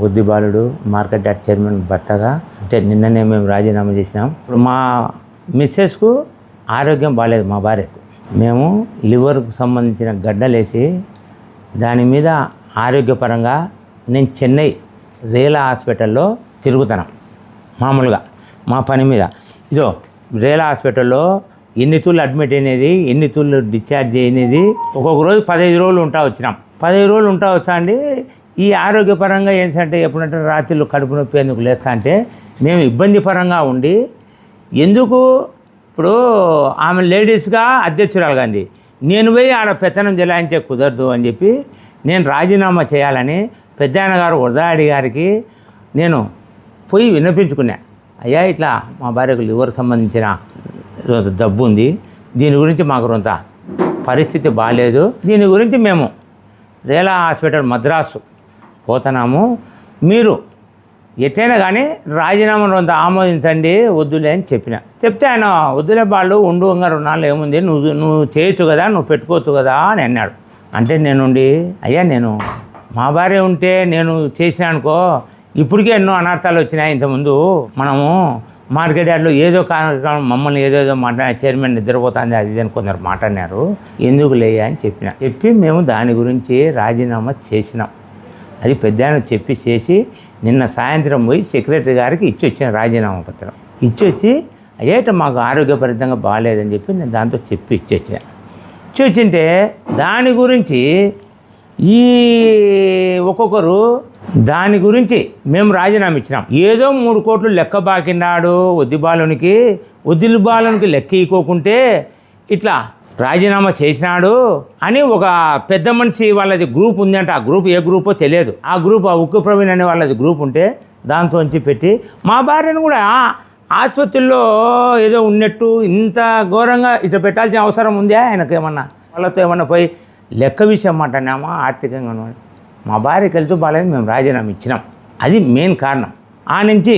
బుద్ధిబాలుడు market yard chairman భర్తగా అంటే నిన్ననే మేము రాజీనామా చేసినాం. ఇప్పుడు మా మిస్సెస్కు ఆరోగ్యం బాగాలేదు, మా భార్యకు. మేము లివర్కు సంబంధించిన గడ్డలేసి దాని మీద ఆరోగ్యపరంగా నేను చెన్నై రేలా హాస్పిటల్లో తిరుగుతాను మామూలుగా మా పని మీద. ఇదో రేలా హాస్పిటల్లో ఎన్ని తూళ్ళు అడ్మిట్ అయినది, ఎన్ని తూళ్ళు డిశ్చార్జ్ అయినది, ఒక్కొక్క రోజు 15 రోజులు వచ్చినాం. 15 రోజులు వచ్చా అండి. ఈ ఆరోగ్యపరంగా ఏంటంటే ఎప్పుడంటే రాత్రిళ్ళు కడుపు నొప్పి ఎందుకు లేస్తా అంటే మేము ఇబ్బంది పరంగా ఉండి ఎందుకు ఇప్పుడు ఆమె లేడీస్గా అధ్యక్షురాలు గాంధీ నేను పోయి ఆడ పెత్తనం చెలాయించే కుదరదు అని చెప్పి నేను రాజీనామా చేయాలని పెద్దాయన గారు వరదాడి గారికి నేను పోయి విన్నపించుకున్నా. అయ్యా ఇట్లా మా భార్యకు లివర్ సంబంధించిన జబ్బు ఉంది, దీని గురించి మాకు కొంత పరిస్థితి బాగాలేదు, దీని గురించి మేము రేలా హాస్పిటల్ మద్రాసు పోతున్నాము, మీరు ఎట్టైనా కానీ రాజీనామా కొంత ఆమోదించండి వద్దులే అని చెప్తే ఆయన వద్దులే వాళ్ళు ఉండు ఇంకా 2 నాళ్ళు ఏముంది, నువ్వు చేయొచ్చు కదా, నువ్వు పెట్టుకోవచ్చు కదా అని అన్నాడు. అంటే నేనుండి అయ్యా నేను మా భార్య ఉంటే నేను చేసినా అనుకో ఇప్పటికే ఎన్నో అనర్థాలు వచ్చినాయి. ఇంతకుముందు మనము మార్కెట్ యార్డ్లో ఏదో కార్యక్రమం మమ్మల్ని ఏదేదో మాట్లాడిన చైర్మన్ నిద్రపోతుంది అది అని కొందరు మాట్లాడినారు, ఎందుకు లేయా అని చెప్పి మేము దాని గురించి రాజీనామా చేసినాం. అది పెద్ద చేసి నిన్న సాయంత్రం పోయి సెక్రటరీ గారికి ఇచ్చొచ్చిన రాజీనామా పత్రం ఇచ్చొచ్చి అయ్యేట మాకు ఆరోగ్యపరితంగా బాగాలేదని చెప్పి నేను దాంతో ఇచ్చొచ్చింటే దాని గురించి ఈ ఒక్కొక్కరు దాని గురించి మేము రాజీనామా ఇచ్చినాం. ఏదో 3 కోట్లు లెక్క బాకిన్నాడు వద్దిబాలునికి లెక్క ఇవ్వకుంటే ఇట్లా రాజీనామా చేసినాడు అని ఒక పెద్ద మనిషి వాళ్ళది గ్రూప్ ఉందంట. ఆ గ్రూప్ ఏ గ్రూపో తెలియదు. ఆ గ్రూప్ ఉక్కు ప్రవీణ్ అనే వాళ్ళది గ్రూప్ ఉంటే దాంతోంచి పెట్టి మా భార్యను కూడా ఆసుపత్రిలో ఏదో ఉన్నట్టు ఇంత ఘోరంగా ఇట్లా పెట్టాల్సిన అవసరం ఉందా ఆయనకేమన్నా? వాళ్ళతో ఏమన్నా పోయి లెక్క విషయం మాట్లాడినామా ఆర్థికంగా? మా భార్య కలిసి బాగాలేదు, మేము రాజీనామా ఇచ్చినాం. అది మెయిన్ కారణం. ఆ నుంచి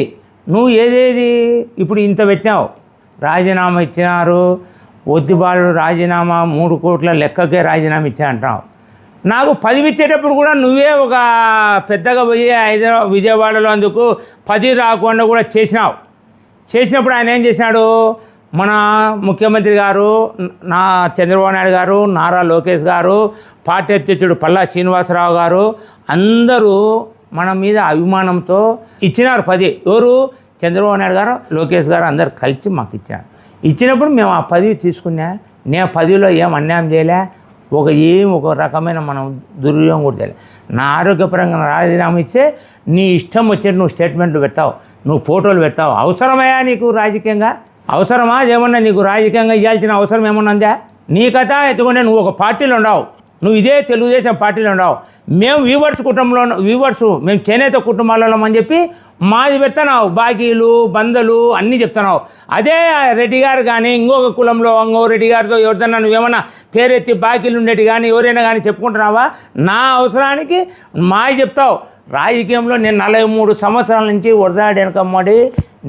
నువ్వు ఏదేది ఇప్పుడు ఇంత పెట్టినావు, రాజీనామా ఇచ్చినారు, వద్దిబాలు రాజీనామా 3 కోట్ల లెక్కకే రాజీనామా ఇచ్చా అంటున్నావు. నాకు 10 ఇచ్చేటప్పుడు కూడా నువ్వే ఒక పెద్దగా పోయి విజయవాడలో అందుకు 10 రాకుండా కూడా చేసినప్పుడు ఆయన ఏం చేసినాడు? మన ముఖ్యమంత్రి గారు చంద్రబాబు నాయుడు గారు, నారా లోకేష్ గారు, పార్టీ అధ్యక్షుడు పల్లా శ్రీనివాసరావు గారు అందరూ మన మీద అభిమానంతో ఇచ్చినారు 10. ఎవరు? చంద్రబాబు నాయుడు గారు, లోకేష్ గారు అందరు కలిసి మాకు ఇచ్చినారు. ఇచ్చినప్పుడు మేము ఆ 10 తీసుకున్నా. నేను 10లో ఏం అన్యాయం చేయలే, ఒక రకమైన మనం దుర్వినియోగం కూడా చేయలే. నా ఆరోగ్యపరంగా రాజీనామా ఇస్తే నీ ఇష్టం వచ్చేది నువ్వు స్టేట్మెంట్లు పెడతావు, నువ్వు ఫోటోలు పెడతావు. అవసరమయ్యా నీకు రాజకీయంగా? అవసరమా? ఏమన్నా నీకు రాజకీయంగా ఇవ్వాల్సిన అవసరం ఏమన్నా ఉందా? నీ కథ ఎత్తుకుంటే నువ్వు ఒక పార్టీలో ఉండవు, నువ్వు ఇదే తెలుగుదేశం పార్టీలో ఉండవు. మేము మేము చేనేత కుటుంబాలలో అని చెప్పి మాది పెడుతున్నావు, బాకీలు బందలు అన్నీ చెప్తున్నావు. అదే రెడ్డి గారు కానీ ఇంకొక కులంలో ఇంకో రెడ్డి గారితో ఎవరిదన్నా నువ్వేమన్నా పేరెత్తి బాకీలు ఉండేటి కానీ ఎవరైనా కానీ చెప్పుకుంటున్నావా? నా అవసరానికి మాది చెప్తావు. రాజకీయంలో నేను 43 సంవత్సరాల నుంచి వరదాడి వెనకమ్మడి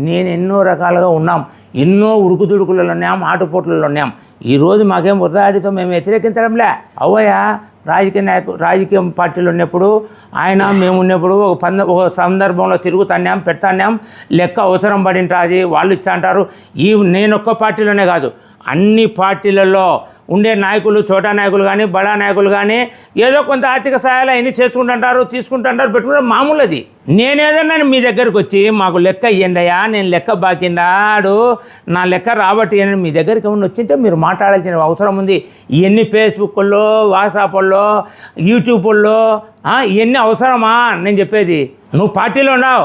నేను ఎన్నో రకాలుగా ఉన్నాం, ఎన్నో ఉడుకుతుడుకులలో ఉన్నాం, ఆటుపోట్లలో ఉన్నాం. ఈరోజు మాకేం వరదాడితో మేము వ్యతిరేకించడంలే. అవయ్యా రాజకీయ పార్టీలు ఉన్నప్పుడు మేము ఉన్నప్పుడు ఒక సందర్భంలో తిరుగుతాన్నాం, పెడతాన్నాం, లెక్క అవసరం పడింటుంది, వాళ్ళు ఇచ్చా అంటారు. నేనొక్క పార్టీలోనే కాదు, అన్ని పార్టీలలో ఉండే నాయకులు, చోటా నాయకులు కానీ బడా నాయకులు కానీ ఏదో కొంత ఆర్థిక సహాయాలు అవన్నీ చేసుకుంటుంటారు, తీసుకుంటుంటారు, పెట్టుకుంటారు, మామూలు. అది నేనేదన్నా మీ దగ్గరికి వచ్చి మాకు లెక్క ఇవ్వండి అయ్యా, నేను లెక్క బాకిందాడు, నా లెక్క రాబట్టి అని మీ దగ్గరికి ఏమన్నా వచ్చింటే మీరు మాట్లాడాల్సిన అవసరం ఉంది. ఇవన్నీ ఫేస్బుక్లో, వాట్సాప్లో, యూట్యూబ్లో ఇవన్నీ అవసరమా? నేను చెప్పేది నువ్వు పార్టీలో ఉన్నావు,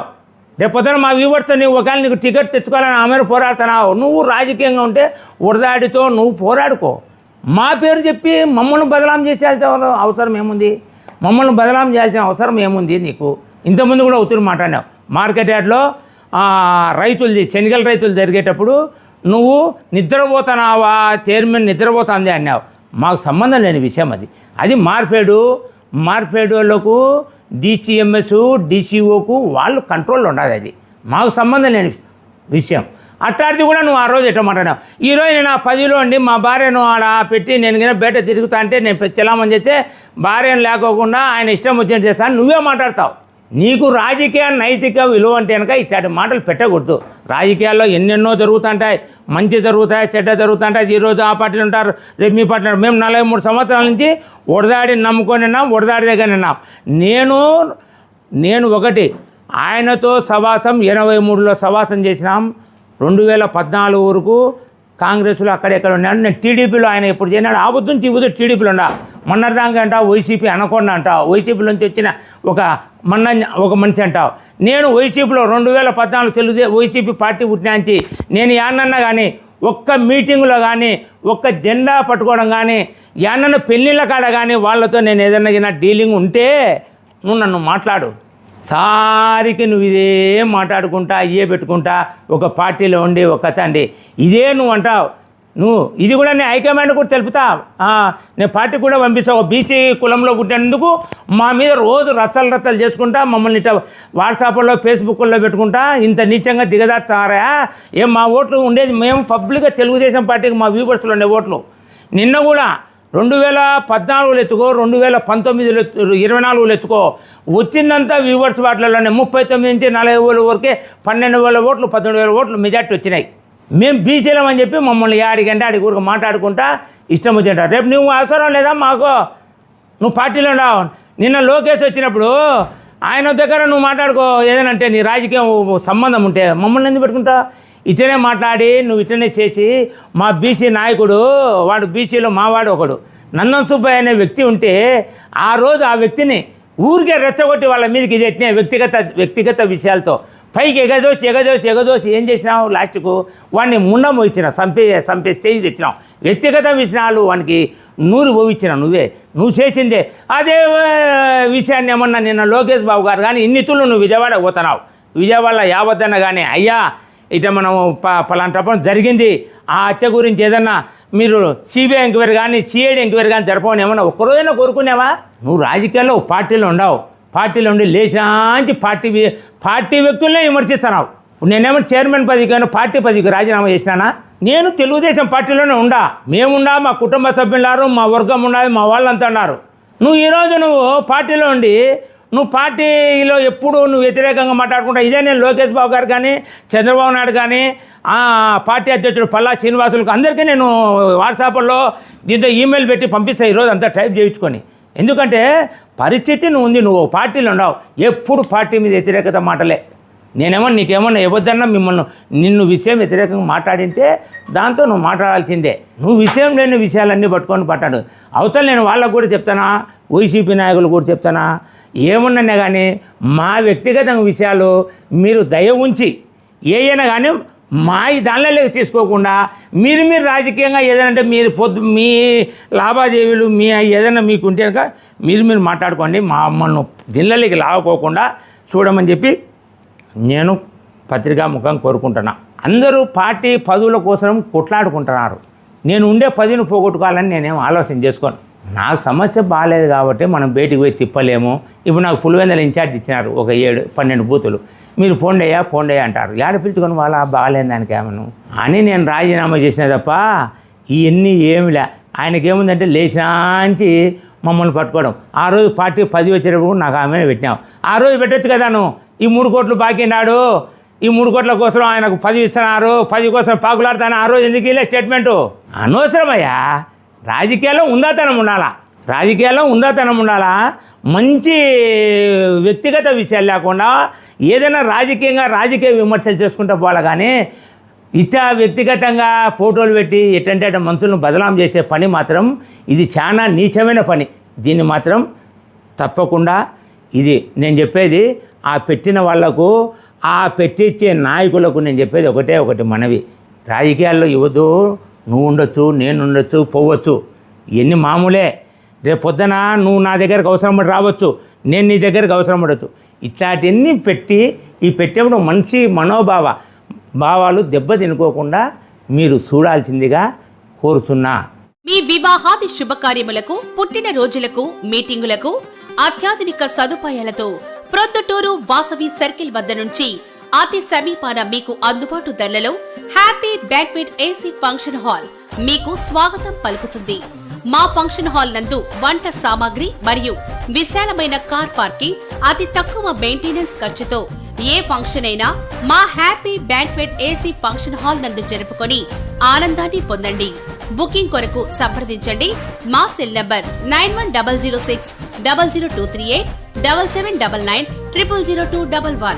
రేపొద్దున మా వ్యూవర్తో నువ్వు ఒకవేళ నీకు టికెట్ తెచ్చుకోవాలని ఆమె పోరాడుతున్నావు. నువ్వు రాజకీయంగా ఉంటే వరదాడితో నువ్వు పోరాడుకో. మా పేరు చెప్పి మమ్మల్ని బదనాం చేసేయాల్సిన అవసరం ఏముంది? మమ్మల్ని బదనాం చేయాల్సిన అవసరం ఏముంది నీకు? ఇంతకుముందు కూడా ఉత్తరం మాట్లాడినావు. మార్కెట్ యార్డ్లో శనగల రైతులు జరిగేటప్పుడు నువ్వు నిద్రపోతున్నావా, చైర్మన్ నిద్రపోతుంది అన్నావు. మాకు సంబంధం లేని విషయం అది మార్పేడు వాళ్ళకు DCMS DCOకు వాళ్ళు కంట్రోల్లో ఉండాలి. అది మాకు సంబంధం లేని విషయం. అట్లాంటిది కూడా నువ్వు ఆ రోజు ఎట్లా మాట్లాడావు. ఈరోజు నేను ఆ 10లో ఉండి మా భార్యను ఆడ పెట్టి నేను కింద బయట తిరుగుతా అంటే నేను చెలామని చేస్తే భార్యను లేకోకుండా ఆయన ఇష్టం వచ్చినట్టు చేస్తాను నువ్వే మాట్లాడతావు. నీకు రాజకీయ నైతిక విలువ అంటే కనుక ఇట్లాంటి మాటలు పెట్టకూడదు. రాజకీయాల్లో ఎన్నెన్నో జరుగుతుంటాయి, మంచి జరుగుతాయి, చెడ్డ జరుగుతుంటాయి. ఈరోజు ఆ పార్టీలు ఉంటారు, రేపు మీ పార్టీ. మేము 43 సంవత్సరాల నుంచి వడదాడిని నమ్ముకొని ఉన్నాం, వడదాడి దగ్గర ఉన్నాం. నేను ఒకటి ఆయనతో సవాసం 83లో సవాసం చేసినాం. 2014 వరకు కాంగ్రెస్లో అక్కడెక్కడ ఉన్నాడు. నేను టీడీపీలో ఆయన ఎప్పుడు చేయనాడు, ఆ బుద్ధి నుంచి ఇవ్వదు టీడీపీలో ఉండా. మొన్నటిదాకా అంటావు వైసీపీ అనకుండా అంటావు, వైసీపీ నుంచి వచ్చిన ఒక మనిషి అంటావు. నేను వైసీపీలో 2014 వైసీపీ పార్టీ పుట్టినాంచి నేను యాన్నన్నా కానీ ఒక్క మీటింగులో కానీ ఒక్క జెండా పట్టుకోవడం కానీ యాన్నన్న పెళ్ళిళ్ళ కాడ కానీ వాళ్ళతో నేను ఏదన్నా డీలింగ్ ఉంటే నువ్వు నన్ను మాట్లాడు. సారికి నువ్వు ఇదే మాట్లాడుకుంటా ఇవే పెట్టుకుంటా ఒక పార్టీలో ఉండి ఒక కథ అండి ఇదే నువ్వు అంటావు. నువ్వు ఇది కూడా నేను హైకమాండ్ కూడా తెలుపుతా, నేను పార్టీ కూడా పంపిస్తా. ఒక బీసీ కులంలో పుట్టినందుకు మా మీద రోజు రచ్చలు చేసుకుంటా, మమ్మల్ని ఇట్లా వాట్సాప్లో ఫేస్బుక్లో పెట్టుకుంటా ఇంత నీచంగా దిగదార్చారా. మా ఓట్లు ఉండేది మేము పబ్లిక్గా తెలుగుదేశం పార్టీకి మా వ్యూవర్స్లో ఉండే ఓట్లు. నిన్న కూడా 2014 ఎత్తుకో, 2019 24 ఎత్తుకో, వచ్చిందంతా వ్యూవర్స్ వాటిలోనే 39 నుంచి 40,000 వరకే 12,000 ఓట్లు 13,000 ఓట్లు మెజార్టీ వచ్చినాయి. మేము బీసీలం అని చెప్పి మమ్మల్ని ఆడికంటే ఆడి ఊరికి మాట్లాడుకుంటా ఇష్టం వచ్చింటారు. రేపు నువ్వు అవసరం లేదా మాకు, నువ్వు పార్టీలో ఉండవు. నిన్న లోకేష్ వచ్చినప్పుడు ఆయన దగ్గర నువ్వు మాట్లాడుకో ఏదనంటే నీ రాజకీయం సంబంధం ఉంటే మమ్మల్ని ఎందుకు పెట్టుకుంటా. ఇట్లనే మాట్లాడి నువ్వు ఇట్లనే చేసి మా బీసీ నాయకుడు వాడు బీసీలో మావాడు ఒకడు నందన్ సుబ్బయ్య అనే వ్యక్తి ఉంటే ఆ రోజు ఆ వ్యక్తిని ఊరికే రెచ్చగొట్టి వాళ్ళ మీదకి ఇది ఎట్టినా వ్యక్తిగత విషయాలతో పైకి ఎగదోసి ఏం చేసినావు, లాస్ట్కు వాడిని ముండం పోయించిన చంపే స్టేజ్ తెచ్చినావు. వ్యక్తిగత విషయాలు వానికి నూరు పోయించిన నువ్వు చేసిందే. అదే విషయాన్ని ఏమన్నా నిన్న లోకేష్ బాబు గారు కానీ ఇన్నితులు నువ్వు విజయవాడ పోతున్నావు. విజయవాడ యావద్దన్న కానీ అయ్యా ఇట మనం పలాంటప్పుడు జరిగింది ఆ హత్య గురించి ఏదన్నా మీరు సిబిఐ ఎంక్వైరీ కానీ సిఐడి ఎంక్వైరీ కానీ జరపని ఏమన్నా ఒక్కరోజైనా కోరుకునేవా? నువ్వు రాజకీయాల్లో పార్టీలో ఉండవు, పార్టీలో ఉండి లేచాంచి పార్టీ వ్యక్తులనే విమర్శిస్తున్నావు. నేనేమో చైర్మన్ పదవికి పార్టీ పదవికి రాజీనామా చేసినానా? నేను తెలుగుదేశం పార్టీలోనే మేముండా, మా కుటుంబ సభ్యులు, మా వర్గం ఉండాలి, మా వాళ్ళంతా ఉన్నారు. నువ్వు ఈరోజు పార్టీలో ఉండి నువ్వు పార్టీలో ఎప్పుడు నువ్వు వ్యతిరేకంగా మాట్లాడుకుంటా. ఇదే నేను లోకేష్ బాబు గారు కానీ చంద్రబాబు నాయుడు కానీ పార్టీ అధ్యక్షుడు పల్లా శ్రీనివాసులకు అందరికీ నేను వాట్సాప్లో దీంతో ఈమెయిల్ పెట్టి పంపిస్తాను ఈరోజు అంతా టైప్ చేయించుకొని. ఎందుకంటే పరిస్థితి నువ్వు పార్టీలో ఉండవు, ఎప్పుడు పార్టీ మీద వ్యతిరేకత మాటలే. నేనేమన్నా నీకేమన్నా ఇవ్వద్దన్నా నిన్ను విషయం వ్యతిరేకంగా మాట్లాడింటే దాంతో నువ్వు మాట్లాడాల్సిందే. నువ్వు విషయం లేని విషయాలన్నీ పట్టుకొని పట్టాడు. అవతల నేను వాళ్ళకు కూడా చెప్తానా, వైసీపీ నాయకులు కూడా చెప్తానా, ఏమున్నా కానీ మా వ్యక్తిగత విషయాలు మీరు దయ ఉంచి ఏదైనా కానీ మా దానిలోకి తీసుకోకుండా మీరు రాజకీయంగా ఏదైనా మీరు మీ లావాదేవీలు మీ ఏదైనా మీకు ఉంటే కనుక మీరు మాట్లాడుకోండి. మమ్మల్ని దీనిలోకి లావుకోకుండా చూడమని చెప్పి నేను పత్రికా ముఖం కోరుకుంటున్నా. అందరూ పార్టీ పదవుల కోసం కొట్లాడుకుంటున్నారు. నేను ఉండే పదవిని పోగొట్టుకోవాలని నేనేం ఆలోచన చేసుకోను. నాకు సమస్య బాగాలేదు కాబట్టి మనం బయటికి పోయి తిప్పలేము. ఇప్పుడు నాకు పులివెందుల ఇన్ఛార్జ్ ఇచ్చినారు, ఒక 7-12 బూతులు. మీరు పోండయ్యా అంటారు. ఏడ పిలుచుకొని వాళ్ళ బాగాలేని దానికి ఏమను అని నేను రాజీనామా చేసిన తప్ప ఇవన్నీ ఏమిలే. ఆయనకేముందంటే లేచినాంచి మమ్మల్ని పట్టుకోవడం. ఆ రోజు పార్టీ 10 వచ్చేటప్పుడు నాకు ఆమె పెట్టినావు. ఆ రోజు పెట్టచ్చు కదా నువ్వు. ఈ 3 కోట్లు బాకీ నాడు, ఈ 3 కోట్ల కోసం ఆయనకు 10 ఇస్తున్నారు, 10 కోసం పాకులాడతాను. ఆ రోజు ఎందుకు ఇలా స్టేట్మెంటు అనవసరమయ్యా. రాజకీయాల్లో ఉందాతనం ఉండాలా. మంచి వ్యక్తిగత విషయాలు లేకుండా ఏదైనా రాజకీయ విమర్శలు చేసుకుంటూ పోవాలి. కానీ ఇట్లా వ్యక్తిగతంగా ఫోటోలు పెట్టి ఎట్టంటే మనుషులను బదలాం చేసే పని మాత్రం ఇది చాలా నీచమైన పని. దీన్ని మాత్రం తప్పకుండా ఇది నేను చెప్పేది ఆ పెట్టిన వాళ్లకు, ఆ పెట్టించే నాయకులకు నేను చెప్పేది ఒకటి మనవి. రాజకీయాల్లో ఇవ్వదు. నువ్వు ఉండొచ్చు, నేను ఉండొచ్చు, పోవచ్చు, ఇవన్నీ మామూలే. రేపు పొద్దున నువ్వు నా దగ్గరకు అవసరం పడి రావచ్చు, నేను నీ దగ్గరకు అవసరం పడవచ్చు. ఇట్లాంటివన్నీ పెట్టేప్పుడు మంచి భావాలు దెబ్బ తినుకోకుండా మీరు చూడాల్సిందిగా కోరుతున్నా. మీ వివాహాది శుభకార్యములకు, పుట్టిన రోజులకు, మీటింగులకు అత్యాధునిక సదుపాయాలతో ప్రొద్దుటూరు వాసవి సర్కిల్ వద్ద నుంచి అతి సమీపాన మీకు అందుబాటు ధరలలో happy banquet AC function hall మీకు స్వాగతం పలుకుతుంది. మా ఫంక్షన్ హాల్ నందు వంట సామాగ్రి మరియు విశాలమైన కార్ పార్కింగ్, అతి తక్కువ మెయింటెనెన్స్ ఖర్చుతో ఏ ఫంక్షన్ అయినా మా happy banquet AC function hall నందు జరుపుకొని ఆనందాన్ని పొందండి. బుకింగ్ కొరకు సంప్రదించండి. మా సెల్ నంబర్ 9100600238 7799 000211.